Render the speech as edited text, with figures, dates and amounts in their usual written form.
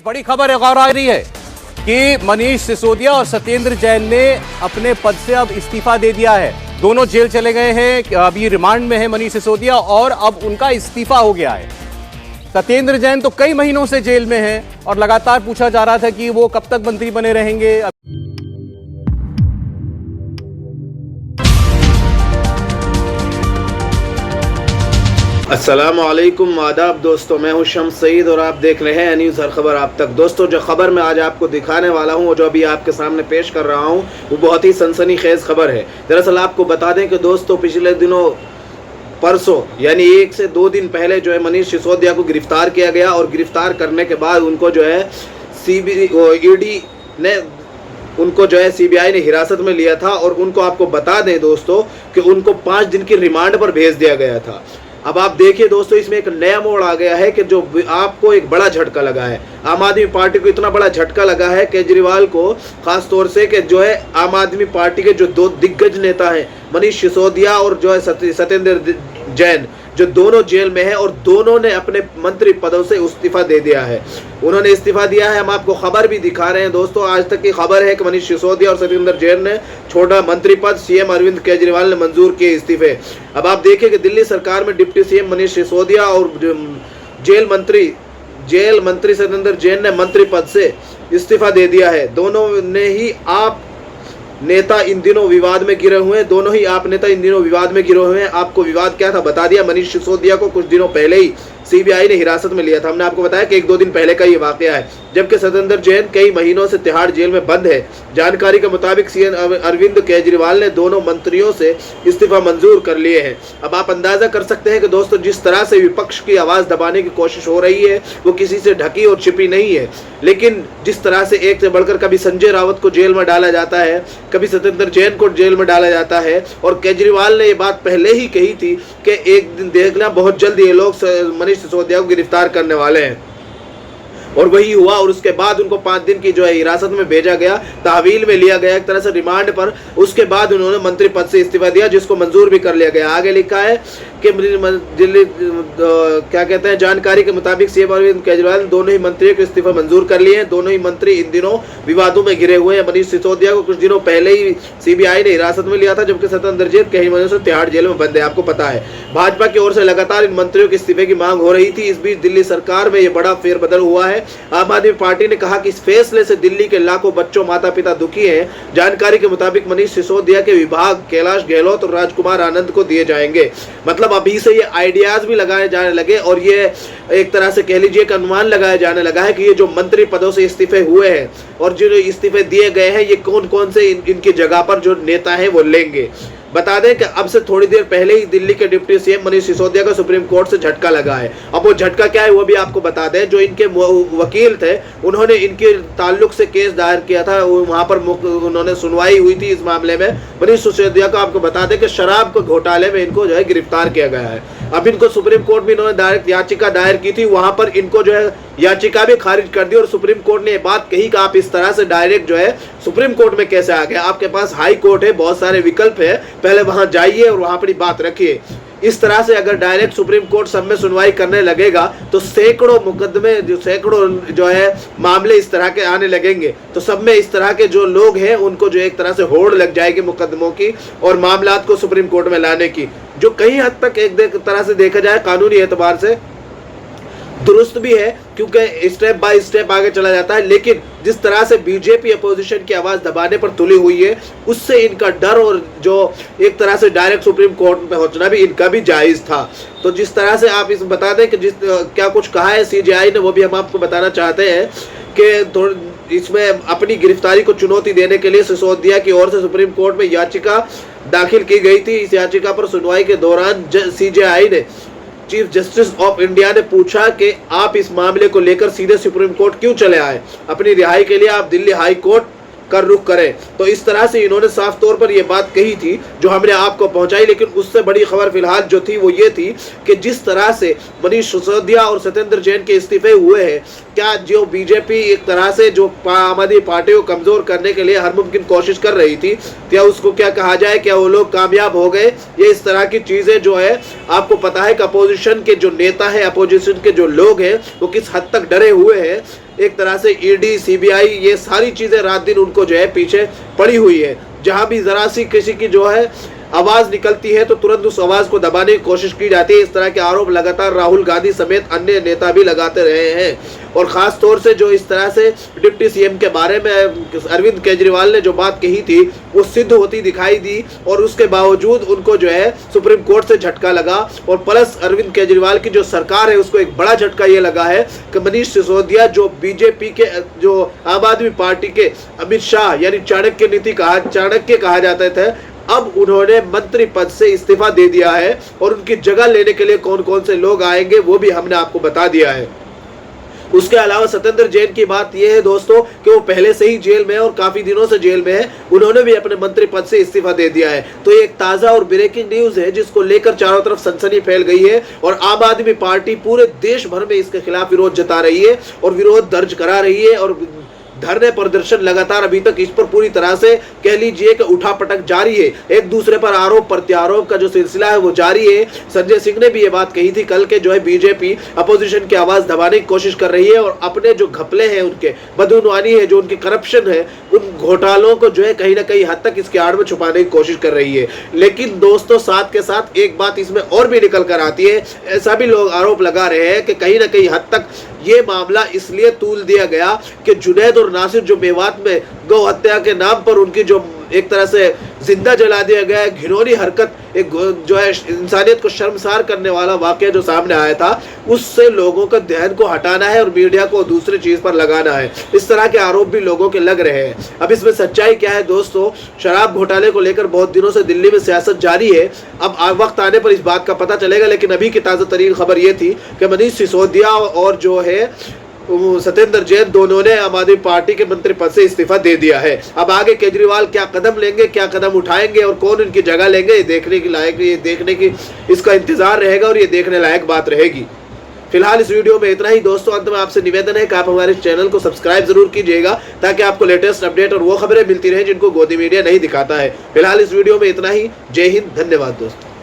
बड़ी खबर गौर आ रही है कि मनीष सिसोदिया और सत्येंद्र जैन ने अपने पद से अब इस्तीफा दे दिया है। दोनों जेल चले गए हैं, अभी रिमांड में है मनीष सिसोदिया और अब उनका इस्तीफा हो गया है। सत्येंद्र जैन तो कई महीनों से जेल में है और लगातार पूछा जा रहा था कि वो कब तक मंत्री बने रहेंगे। अस्सलाम वालेकुम, आदाब दोस्तों, मैं हूं शम्स सईद और आप देख रहे हैं न्यूज़ हर खबर आप तक। दोस्तों, जो खबर मैं आज आपको दिखाने वाला हूं और जो अभी आपके सामने पेश कर रहा हूं वो बहुत ही सनसनीखेज खबर है। दरअसल आपको बता दें कि दोस्तों पिछले दिनों परसों यानी 1 से 2 दिन पहले जो है मनीष सिसोदिया को गिरफ्तार किया गया और गिरफ्तार करने के बाद उनको जो है ईडी ने उनको जो है सीबीआई ने हिरासत में लिया था और उनको आपको बता दें दोस्तों कि उनको 5 दिन की रिमांड पर भेज दिया गया था। अब आप देखिए दोस्तों, इसमें एक नया मोड़ आ गया है कि जो आपको एक बड़ा झटका लगा है। आम आदमी पार्टी को इतना बड़ा झटका लगा है केजरीवाल को, खास तौर से कि जो है आम आदमी पार्टी के जो 2 दिग्गज नेता हैं मनीष सिसोदिया और जो है सत्येंद्र जैन, जो दोनों जेल में है और दोनों ने अपने मंत्री पदों से इस्तीफा दे दिया है। उन्होंने इस्तीफा दिया है। हम आपको खबर भी दिखा रहे हैं दोस्तों। आज तक की खबर है कि मनीष सिसोदिया और सत्येंद्र जैन ने छोड़ा मंत्री पद, सीएम अरविंद केजरीवाल ने मंजूर किए इस्तीफे। अब आप देखिए कि दिल्ली सरकार में डिप्टी सीएम मनीष सिसोदिया और जेल मंत्री सत्येंद्र जैन ने मंत्री पद से इस्तीफा दे दिया है। दोनों ने ही आप नेता इन दिनों विवाद में गिरे हुए हैं। आपको विवाद क्या था बता दिया। मनीष सिसोदिया को कुछ दिनों पहले ही सीबीआई ने हिरासत में लिया था। हमने आपको बताया कि 1-2 दिन पहले का ये वाकया है, जबकि सत्येंद्र जैन कई महीनों से तिहाड़ जेल में बंद है। जानकारी के मुताबिक सीएम अरविंद केजरीवाल ने दोनों मंत्रियों से इस्तीफा मंजूर कर लिए हैं। अब आप अंदाजा कर सकते हैं कि दोस्तों जिस तरह से विपक्ष की आवाज दबाने की कोशिश हो रही है वो किसी से ढकी और छिपी नहीं है, लेकिन जिस तरह से एक से बढ़कर कभी संजय रावत को जेल में डाला जाता है, कभी सत्येंद्र जैन को जेल में डाला जाता है, और केजरीवाल ने ये बात पहले ही कही थी कि एक दिन देखना बहुत जल्द ये लोग मनीष सिसोदिया को गिरफ्तार करने वाले हैं, और वही हुआ। और उसके बाद उनको 5 दिन की जो है हिरासत में भेजा गया, तहवील में लिया गया एक तरह से रिमांड पर। उसके बाद उन्होंने मंत्री पद से इस्तीफा दिया, जिसको मंजूर भी कर लिया गया। आगे लिखा है कि दिल्ली क्या कहते हैं, जानकारी के मुताबिक सीएम अरविंद केजरीवाल ने दोनों ही मंत्रियों को इस्तीफा मंजूर कर लिए हैं। दोनों ही मंत्री इन दिनों विवादों में घिरे हुए हैं। मनीष सिसोदिया को कुछ दिनों पहले ही सीबीआई ने हिरासत में लिया था, जबकि सत्येंद्र जैन कई महीनों से तिहाड़ जेल में बंद है। आपको पता है भाजपा की ओर से लगातार इन मंत्रियों के इस्तीफे की मांग हो रही थी। इस बीच दिल्ली सरकार में यह बड़ा फेरबदल हुआ है। आम आदमी पार्टी ने कहा कि इस फैसले से दिल्ली के लाखों बच्चों, माता पिता दुखी हैं। जानकारी के मुताबिक मनीष सिसोदिया के विभाग कैलाश गहलोत और राजकुमार आनंद को दिए जाएंगे। मतलब अभी से ये आइडियाज भी लगाए जाने लगे और ये एक तरह से कह लीजिए कि अनुमान लगाया जाने लगा है कि ये जो मंत्री पदों से इस्तीफे हुए हैं और जो इस्तीफे दिए गए हैं, ये कौन कौन से इनकी जगह पर जो नेता हैं वो लेंगे। बता दें कि अब से थोड़ी देर पहले ही दिल्ली के डिप्टी सीएम मनीष सिसोदिया को सुप्रीम कोर्ट से झटका लगा है। अब वो झटका क्या है वो भी आपको बता दें। जो इनके वकील थे उन्होंने इनके ताल्लुक से केस दायर किया था, वहां पर उन्होंने सुनवाई हुई थी इस मामले में। मनीष सिसोदिया को आपको बता दें कि शराब के घोटाले में इनको जो है गिरफ्तार किया गया है। अब इनको सुप्रीम कोर्ट में इन्होंने याचिका दायर की थी, वहां पर इनको जो है याचिका भी खारिज कर दी और सुप्रीम कोर्ट ने ये बात कही कि आप इस तरह से डायरेक्ट जो है सुप्रीम कोर्ट में कैसे आ गए, आपके पास हाई कोर्ट है, बहुत सारे विकल्प है, पहले वहां जाइए और वहां पर बात रखिए। इस तरह से अगर डायरेक्ट सुप्रीम कोर्ट सब में सुनवाई करने लगेगा तो सैकड़ों मुकदमे, सैकड़ों जो है मामले इस तरह के आने लगेंगे, तो सब में इस तरह के जो लोग हैं उनको जो एक तरह से होड़ लग जाएगी मुकदमों की और मामलात को सुप्रीम कोर्ट में लाने की, जो कई हद तक एक तरह से देखा जाए कानूनी एतबार से दुरुस्त भी है, क्योंकि स्टेप बाय स्टेप आगे चला जाता है। लेकिन जिस तरह से बीजेपी अपोजिशन की आवाज दबाने पर तुली हुई है, उससे इनका डर और जो एक तरह से डायरेक्ट सुप्रीम कोर्ट में पहुंचना भी इनका भी जायज था। तो जिस तरह से आप इस बता दें कि क्या कुछ कहा है सीजेआई ने, वो भी हम आपको बताना चाहते हैं कि इसमें अपनी गिरफ्तारी को चुनौती देने के लिए सिसोदिया की ओर से सुप्रीम कोर्ट में याचिका दाखिल की गई थी। इस याचिका पर सुनवाई के दौरान सीजेआई ने चीफ जस्टिस ऑफ इंडिया ने पूछा कि आप इस मामले को लेकर सीधे सुप्रीम कोर्ट क्यों चले आए, अपनी रिहाई के लिए आप दिल्ली हाई कोर्ट कर रुख करें। तो इस तरह से इन्होंने साफ तौर पर यह बात कही थी जो हमने आपको पहुंचाई। लेकिन उससे बड़ी खबर फिलहाल जो थी वो ये थी कि जिस तरह से मनीष सिसोदिया और सत्येंद्र जैन के इस्तीफे हुए हैं, क्या जो बीजेपी एक तरह से जो आम आदमी पार्टी को कमजोर करने के लिए हर मुमकिन कोशिश कर रही थी, क्या उसको क्या कहा जाए, क्या वो लोग कामयाब हो गए? ये इस तरह की चीजें जो है आपको पता है कि अपोजिशन के जो नेता है, अपोजिशन के जो लोग हैं वो किस हद तक डरे हुए हैं। एक तरह से ईडी, सीबीआई, ये सारी चीजें रात दिन उनको जो है पीछे पड़ी हुई है। जहां भी जरा सी किसी की जो है आवाज निकलती है तो तुरंत उस आवाज को दबाने की कोशिश की जाती है। इस तरह के आरोप लगातार राहुल गांधी समेत अन्य नेता भी लगाते रहे हैं। और खास तौर से जो इस तरह से डिप्टी सीएम के बारे में अरविंद केजरीवाल ने जो बात कही थी वो सिद्ध होती दिखाई दी, और उसके बावजूद उनको जो है सुप्रीम कोर्ट से झटका लगा। और प्लस अरविंद केजरीवाल की जो सरकार है उसको एक बड़ा झटका ये लगा है कि मनीष सिसोदिया जो बीजेपी के, जो आम आदमी पार्टी के अमित शाह यानी चाणक्य कहा जाता था, अब उन्होंने मंत्री पद से इस्तीफा दे दिया है। और उनकी जगह लेने के लिए कौन कौन से लोग आएंगे वो भी हमने आपको बता दिया है। उसके अलावा सत्येंद्र जैन की बात यह है दोस्तों कि वो पहले से ही जेल में है और काफी दिनों से जेल में है, उन्होंने भी अपने मंत्री पद से इस्तीफा दे दिया है। तो ये एक ताजा और ब्रेकिंग न्यूज है जिसको लेकर चारों तरफ सनसनी फैल गई है, और आम आदमी पार्टी पूरे देश भर में इसके खिलाफ विरोध जता रही है और विरोध दर्ज करा रही है। और धरने प्रदर्शन लगातार अभी तक इस पर पूरी तरह से कह लीजिए कि उठापटक जारी है। एक दूसरे पर आरोप प्रत्यारोप का जो सिलसिला है वो जारी है। संजय सिंह ने भी ये बात कही थी कल के जो है बीजेपी अपोजिशन की आवाज दबाने की कोशिश कर रही है और अपने जो घपले हैं, उनके बदउनवानी है, जो उनकी करप्शन है, उन घोटालों को जो है कहीं ना कहीं हद तक इसके आड़ में छुपाने की कोशिश कर रही है। लेकिन दोस्तों साथ के साथ एक बात इसमें और भी निकल कर आती है, ऐसा भी लोग आरोप लगा रहे हैं कि कहीं ना कहीं हद तक ये मामला इसलिए तूल दिया गया कि जुनैद और नासिर जो मेवात में गौ हत्या के नाम पर उनकी जो एक तरह से जिंदा जला दिया गया है, घिनौनी हरकत, एक जो है इंसानियत को शर्मसार करने वाला वाकया जो सामने आया था, उससे लोगों का ध्यान को हटाना है और मीडिया को दूसरी चीज पर लगाना है। इस तरह के आरोप भी लोगों के लग रहे हैं। अब इसमें सच्चाई क्या है दोस्तों? शराब घोटाले को लेकर बहुत दिनों से दिल्ली में सियासत जारी है। अब वक्त आने पर इस बात का पता चलेगा, लेकिन अभी की ताजा तरीन खबर यह थी कि मनीष सिसोदिया और जो है सत्येंद्र जैन दोनों ने आम आदमी पार्टी के मंत्री पद से इस्तीफा दे दिया है। अब आगे केजरीवाल क्या कदम लेंगे, क्या कदम उठाएंगे और कौन इनकी जगह लेंगे, ये देखने की इसका इंतजार रहेगा और ये देखने लायक बात रहेगी। फिलहाल इस वीडियो में इतना ही दोस्तों। अंत में आपसे निवेदन है कि आप हमारे चैनल को सब्सक्राइब जरूर कीजिएगा ताकि आपको लेटेस्ट अपडेट और वो खबरें मिलती रहे जिनको गोदी मीडिया नहीं दिखाता है। फिलहाल इस वीडियो में इतना ही। जय हिंद, धन्यवाद दोस्तों।